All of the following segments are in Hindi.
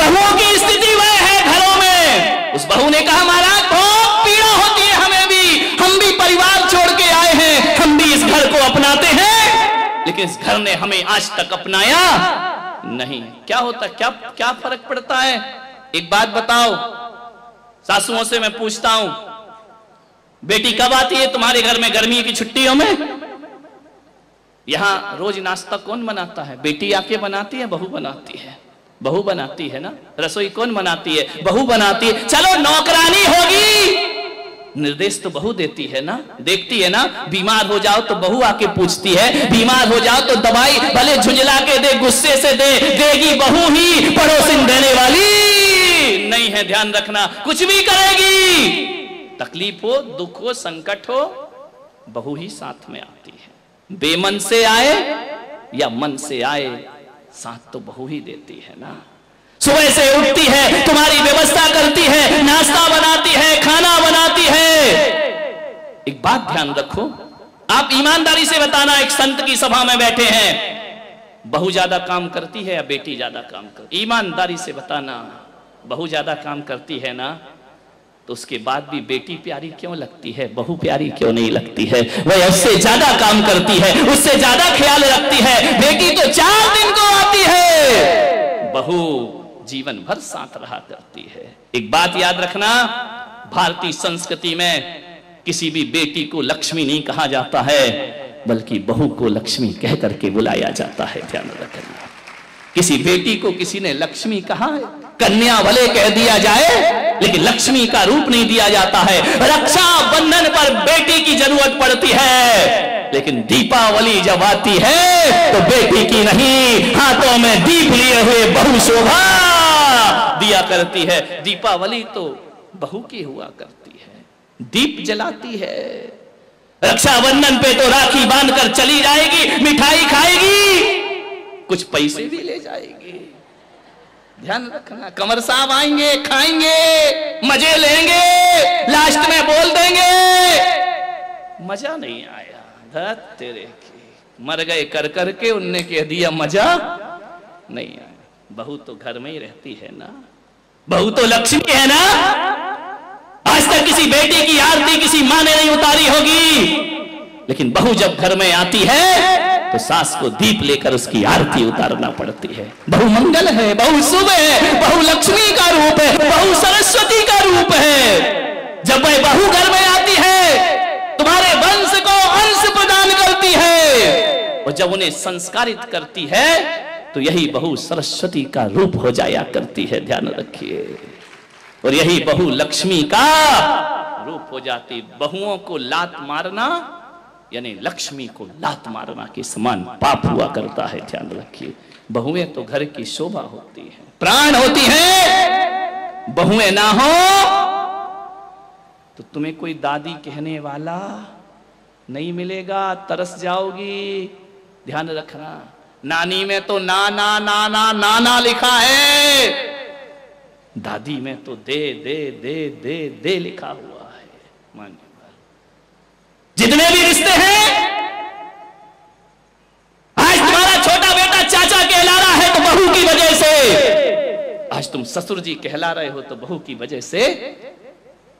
बहुओं की स्थिति वह है घरों में। उस बहू ने कहा महाराज बहुत पीड़ा होती है हमें भी, हम भी परिवार छोड़ के आए हैं, हम भी इस घर को अपनाते हैं, लेकिन इस घर ने हमें आज तक अपनाया नहीं। क्या होता, क्या फर्क पड़ता है? एक बात बताओ, सासुओं से मैं पूछता हूं, बेटी कब आती है तुम्हारे घर में गर्मी की छुट्टियों में? यहां रोज नाश्ता कौन बनाता है? बेटी आके बनाती है, बहू बनाती है? बहू बनाती है ना। रसोई कौन बनाती है? बहू बनाती है। चलो नौकरानी होगी, निर्देश तो बहू देती है ना, देखती है ना। बीमार हो जाओ तो बहू आके पूछती है, बीमार हो जाओ तो दवाई भले झुंझला के दे, गुस्से से दे, देगी बहू ही, पड़ोसिन देने वाली नहीं है। ध्यान रखना, कुछ भी करेगी, तकलीफ हो, दुख हो, संकट हो, बहू ही साथ में आती है। बेमन से आए या मन से आए, साथ तो बहू ही देती है ना। सुबह से उठती है, तुम्हारी व्यवस्था करती है, नाश्ता बनाती है, खाना बनाती है। एक बात ध्यान रखो, आप ईमानदारी से बताना, एक संत की सभा में बैठे हैं, बहू ज्यादा काम करती है या बेटी ज्यादा काम करती? ईमानदारी से बताना। बहू ज्यादा काम करती है ना, तो उसके बाद भी बेटी प्यारी क्यों लगती है, बहू प्यारी क्यों नहीं लगती है? वह उससे ज्यादा काम करती है, उससे ज्यादा ख्याल रखती है। बेटी तो 4 दिन को आती है, बहू जीवन भर साथ रहा करती है। एक बात याद रखना, भारतीय संस्कृति में किसी भी बेटी को लक्ष्मी नहीं कहा जाता है, बल्कि बहू को लक्ष्मी कह करके बुलाया जाता है। ध्यान रखना, किसी बेटी को किसी ने लक्ष्मी कहा है? कन्या भले कह दिया जाए, लेकिन लक्ष्मी का रूप नहीं दिया जाता है। रक्षा बंधन पर बेटी की जरूरत पड़ती है, लेकिन दीपावली जब आती है तो बेटी की नहीं, हाथों में दीप लिए हुए बहू शोभा दिया करती है। दीपावली तो बहू की हुआ करती है, दीप जलाती है। रक्षाबंधन पे तो राखी बांधकर चली जाएगी, मिठाई खाएगी, कुछ पैसे भी ले जाएगी। ध्यान रखना, कमर साहब आएंगे, खाएंगे, मजे लेंगे, लास्ट में बोल देंगे मजा नहीं आया, धत तेरे की, मर गए कर करके, उनने कह दिया मजा नहीं आया। बहू तो घर में ही रहती है ना, बहू तो लक्ष्मी है ना। आज तक किसी बेटी की आरती किसी मां ने नहीं उतारी होगी, लेकिन बहू जब घर में आती है तो सास को दीप लेकर उसकी आरती उतारना पड़ती है। बहू मंगल है, बहू शुभ है, बहू लक्ष्मी का रूप है, बहू सरस्वती का रूप है। जब वह बहू घर में आती है, तुम्हारे वंश को अंश प्रदान करती है, और जब उन्हें संस्कारित करती है तो यही बहू सरस्वती का रूप हो जाया करती है। ध्यान रखिए, और यही बहू लक्ष्मी का रूप हो जाती। बहुओं को लात मारना यानी लक्ष्मी को लात मारना के समान पाप हुआ करता है। ध्यान रखिए, बहुएं तो घर की शोभा होती है, प्राण होती है। बहुएं ना हो तो तुम्हें कोई दादी कहने वाला नहीं मिलेगा, तरस जाओगी। ध्यान रखना, नानी में तो ना ना ना ना ना ना लिखा है, दादी में तो दे दे दे दे दे लिखा हुआ है। मानिए, जितने भी रिश्ते हैं, आज तुम्हारा छोटा बेटा चाचा कहला रहा है तो बहू की वजह से, आज तुम ससुर जी कहला रहे हो तो बहू की वजह से,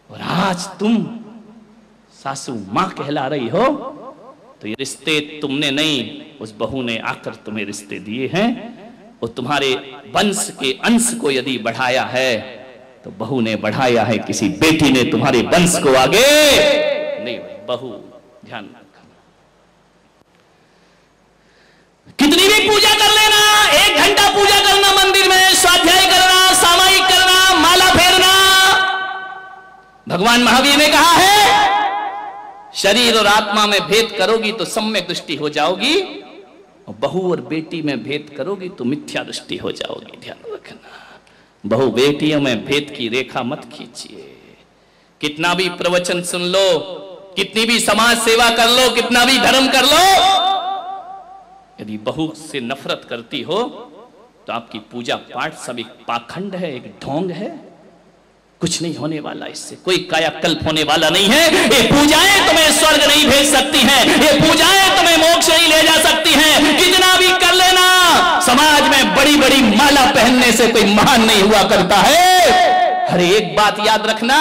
और आज तुम सासू मां कहला रही हो तो ये रिश्ते तुमने नहीं, उस बहू ने आकर तुम्हें रिश्ते दिए हैं। और तुम्हारे वंश के अंश को यदि बढ़ाया है तो बहू ने बढ़ाया है, किसी बेटी ने तुम्हारे वंश को आगे नहीं। बहू ध्यान रखना, कितनी भी पूजा कर लेना, 1 घंटा पूजा करना मंदिर में, स्वाध्याय करना, सामायिक करना, माला फेरना, भगवान महावीर ने कहा है शरीर और आत्मा में भेद करोगी तो सम्यक दृष्टि हो जाओगी, और बहू और बेटी में भेद करोगी तो मिथ्या दृष्टि हो जाओगी। ध्यान रखना, बहू बेटियों में भेद की रेखा मत खींचिए। कितना भी प्रवचन सुन लो, कितनी भी समाज सेवा कर लो, कितना भी धर्म कर लो, यदि बहू से नफरत करती हो तो आपकी पूजा पाठ सब एक पाखंड है, एक ढोंग है। कुछ नहीं होने वाला, इससे कोई कायाकल्प होने वाला नहीं है। ये पूजाएं तुम्हें स्वर्ग नहीं भेज सकती हैं, ये पूजाएं तुम्हें मोक्ष नहीं ले जा सकती हैं। कितना भी कर लेना, समाज में बड़ी बड़ी माला पहनने से कोई महान नहीं हुआ करता है। हर एक बात याद रखना,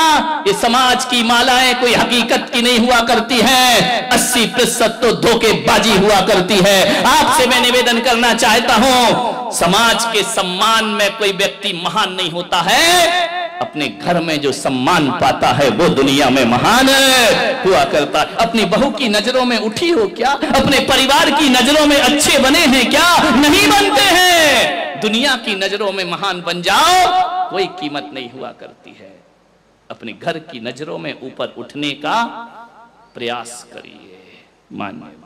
ये समाज की मालाएं कोई हकीकत की नहीं हुआ करती हैं, 80% तो धोखेबाजी हुआ करती है। आपसे मैं निवेदन करना चाहता हूं, समाज के सम्मान में कोई व्यक्ति महान नहीं होता है, अपने घर में जो सम्मान पाता है वो दुनिया में महान हुआ करता है। अपनी बहू की नजरों में उठी हो क्या? अपने परिवार की नजरों में अच्छे बने हैं क्या? नहीं बनते हैं। दुनिया की नजरों में महान बन जाओ, कोई कीमत नहीं हुआ करती है। अपने घर की नजरों में ऊपर उठने का प्रयास करिए। मानिए,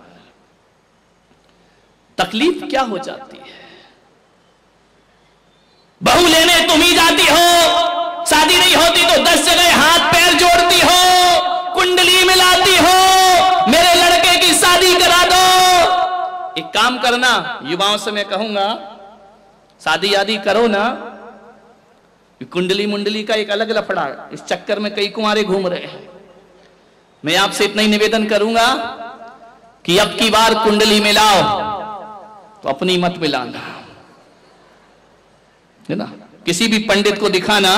तकलीफ क्या हो जाती है? बहू लेने तुम ही जाती हो, शादी नहीं होती तो 10 जगह हाथ पैर जोड़ती हो, कुंडली मिलाती हो, मेरे लड़के की शादी करा दो। एक काम करना, युवाओं से मैं कहूंगा, शादी आदि करो ना, कुंडली मुंडली का एक अलग लफड़ा, इस चक्कर में कई कुंवारे घूम रहे हैं। मैं आपसे इतना ही निवेदन करूंगा कि अब की बार कुंडली मिलाओ तो अपनी मत मिलाना, है ना। किसी भी पंडित को दिखाना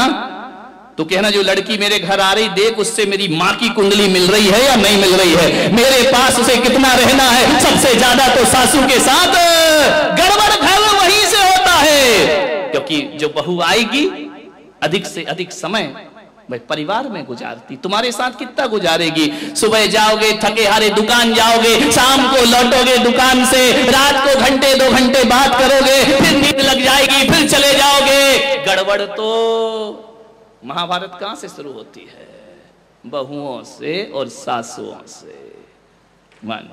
तो कहना जो लड़की मेरे घर आ रही, देख उससे मेरी मां की कुंडली मिल रही है या नहीं मिल रही है, मेरे पास उसे कितना रहना है, सबसे ज्यादा तो सासू के साथ। गड़बड़ घर वहीं से होता है, क्योंकि जो बहू आएगी अधिक से अधिक समय भाई परिवार में गुजारती, तुम्हारे साथ कितना गुजारेगी? सुबह जाओगे थके हारे दुकान जाओगे, शाम को लौटोगे दुकान से, रात को घंटे 2 घंटे बात करोगे, फिर नींद लग जाएगी, फिर चले जाओगे। गड़बड़ तो महाभारत कहां से शुरू होती है? बहुओं से और सासुओं से। मान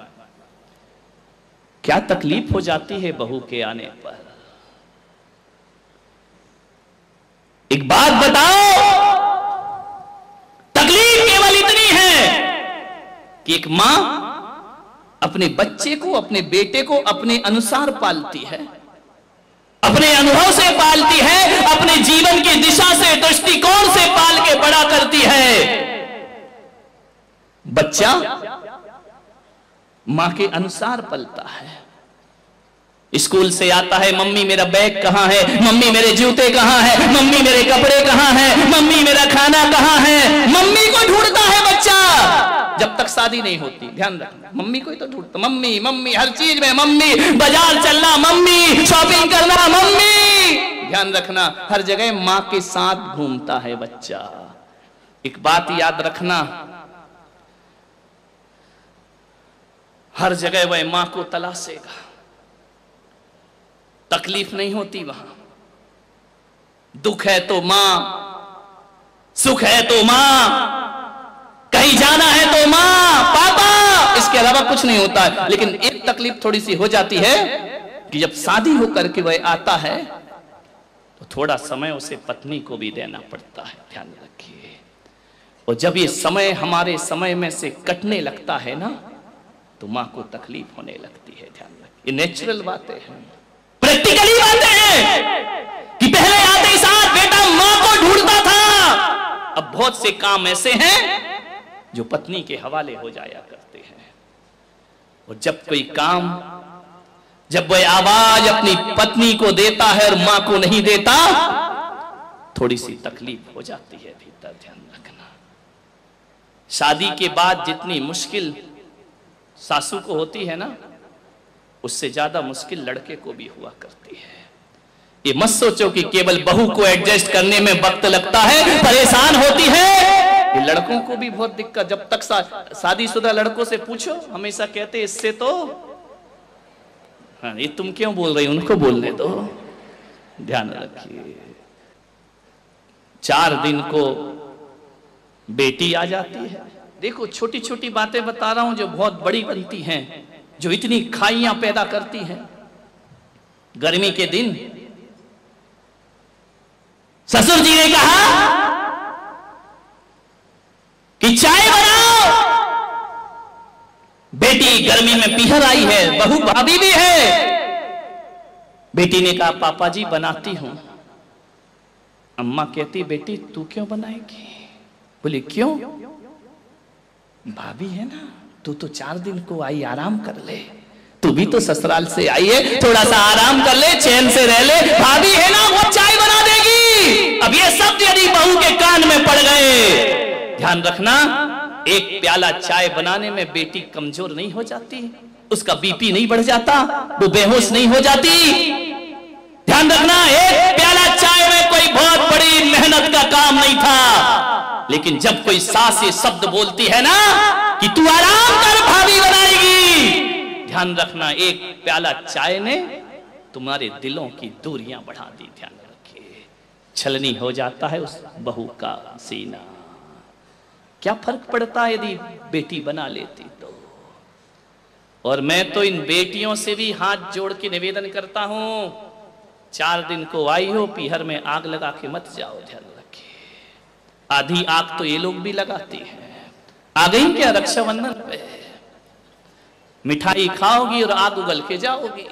क्या तकलीफ हो जाती है बहू के आने पर। एक बात बताओ, तकलीफ केवल इतनी है कि एक मां अपने बच्चे को, अपने बेटे को अपने अनुसार पालती है, अपने अनुभव से पालती है, अपने जीवन की दिशा से, दृष्टिकोण से पाल के बड़ा करती है। बच्चा मां के अनुसार पलता है। स्कूल से आता है, मम्मी मेरा बैग कहां है, मम्मी मेरे जूते कहां है, मम्मी मेरे कपड़े कहां है, मम्मी मेरा खाना कहां है। मम्मी को ढूंढता है बच्चा, जब तक शादी नहीं होती। ध्यान रखना, मम्मी को ही तो ढूंढता, मम्मी मम्मी हर चीज में मम्मी, बाजार चलना मम्मी, शॉपिंग करना मम्मी। ध्यान रखना, हर जगह मां के साथ घूमता है बच्चा। एक बात याद रखना, हर जगह वह मां को तलाशेगा। तकलीफ नहीं होती वहां, दुख है तो मां, सुख है तो मां, कहीं जाना है तो मां पापा, इसके अलावा कुछ नहीं होता है। लेकिन एक तकलीफ थोड़ी सी हो जाती है कि जब शादी होकर के वह आता है तो थोड़ा समय उसे पत्नी को भी देना पड़ता है। ध्यान रखिए, और जब ये समय हमारे समय में से कटने लगता है ना, तो मां को तकलीफ होने लगती है। ध्यान रखिए, ये नेचुरल बातें हैं, प्रैक्टिकली बातें हैं कि पहले आते साथ बेटा मां को ढूंढता था, अब बहुत से काम ऐसे हैं जो पत्नी के हवाले हो जाया करते हैं। और जब कोई काम, जब वह आवाज अपनी पत्नी को देता है और मां को नहीं देता, थोड़ी सी तकलीफ हो जाती है भीतर। ध्यान रखना, शादी के बाद जितनी मुश्किल सासू को होती है ना, उससे ज्यादा मुश्किल लड़के को भी हुआ करती है। ये मत सोचो कि केवल बहू को एडजस्ट करने में वक्त लगता है, परेशान होती है। ये लड़कों को भी बहुत दिक्कत, जब तक शादीशुदा लड़कों से पूछो, हमेशा कहते इससे तो, हाँ ये तुम क्यों बोल रही, उनको बोलने दो। ध्यान रखिए, 4 दिन को बेटी आ जाती है। देखो छोटी छोटी बातें बता रहा हूं जो बहुत बड़ी बनती हैं, जो इतनी खाइयां पैदा करती हैं। गर्मी के दिन ससुर जी ने कहा कि चाय बनाओ, बेटी गर्मी में पीहर आई है, बहू भाभी भी है। बेटी ने कहा पापा जी बनाती हूं। अम्मा कहती बेटी तू क्यों बनाएगी? बोली क्यों? भाभी है ना, तू तो 4 दिन को आई, आराम कर ले। तू भी तो ससुराल से आई है, थोड़ा सा आराम कर ले, चैन से रह ले। भाभी है ना, वो चाय बना देगी। अब ये शब्द यदि बहू के कान में पड़ गए, ध्यान रखना, एक प्याला चाय बनाने में बेटी कमजोर नहीं हो जाती, उसका बीपी नहीं बढ़ जाता, वो बेहोश नहीं हो जाती। ध्यान रखना, एक प्याला चाय में कोई बहुत बड़ी मेहनत का काम नहीं था, लेकिन जब कोई सास ये शब्द बोलती है ना कि तू आराम कर, भाभी बनाएगी, ध्यान रखना, एक प्याला चाय ने तुम्हारे दिलों की दूरियां बढ़ा दी। ध्यान रखिए, छलनी हो जाता है उस बहू का सीना। क्या फर्क पड़ता है यदि बेटी बना लेती तो। और मैं तो इन बेटियों से भी हाथ जोड़ के निवेदन करता हूं, 4 दिन को आई हो, पीहर में आग लगा के मत जाओ। ध्यान रखिए, आधी आग तो ये लोग भी लगाती हैं। आ गई क्या रक्षाबंधन पे, मिठाई खाओगी और आग उगल के जाओगी।